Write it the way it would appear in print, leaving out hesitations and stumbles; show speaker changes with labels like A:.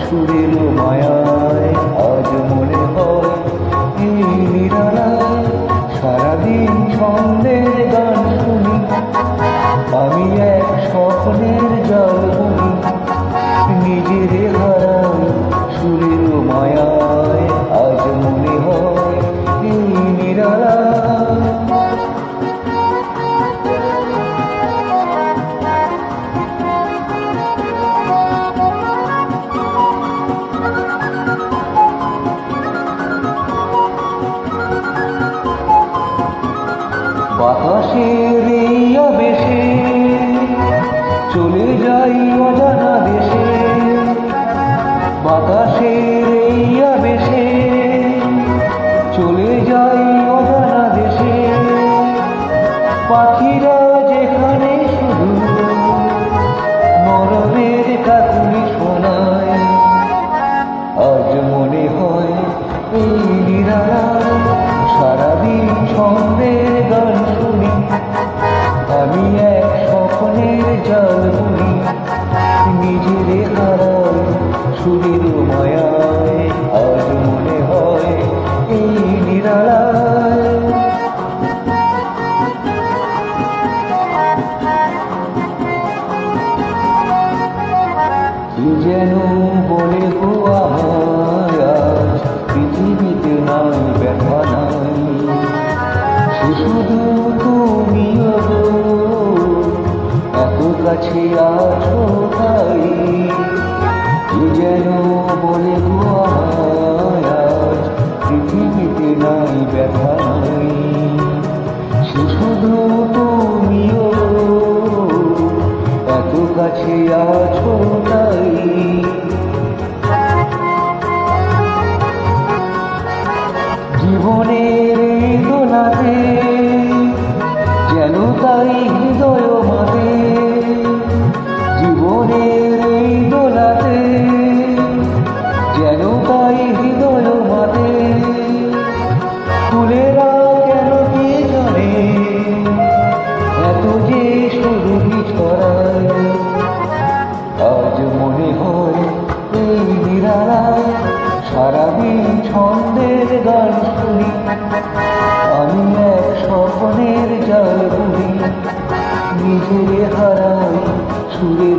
A: সুরের মায়ায় আজ মনে হয় এই নিরালায় সারাদিন ছন্দের গান শুনি। আমি এক স্বপ্নের জাল বুনি, নিজেরে হারাই সুরের মায়ায় আজ মনে হয় এই নিরালায়। বাতাসের এই আবেশে চলে যাই অজানা দেশে, বাতাসের এই আবেশে চলে যাই অজানা দেশে। পাখিরা যেখানে শুধু মরমের কাকুলি শোনায়, আজ মনে হয় এই নিরালায় সারাদিন ছন্দের গান শুনি। আমি এক স্বপ্নের জাল বুনি, নিজেরে হারাই সুরের মায়ায় আজ মনে হয় এই নিরালায়। কি যেন বলে গো আমায় আজ পৃথিবীতে নাই ব্যথা নাই, সে শুধু তুমিও গো এত কাছে আছো তাই। কি যেন বলে গো আমায় আজ পৃথিবীতে নাই ব্যথা নাই, সে শুধু তুমিও এত কাছে আছো তাই। জীবনের এই দোলাতে যেন তাই হৃদয় মাতে, জীবনের এই দোলাতে যেন তাই হৃদয় মাতে। ফুলেরা কেন কে জানে এত যে সুরভি ছড়ায়, আজ মনে হয় এই নিরালায় সারাদিন ছন্দের গান শুনি। আমি এক স্বপ্নের জাল বুনি, নিজেরে হারাই সুরের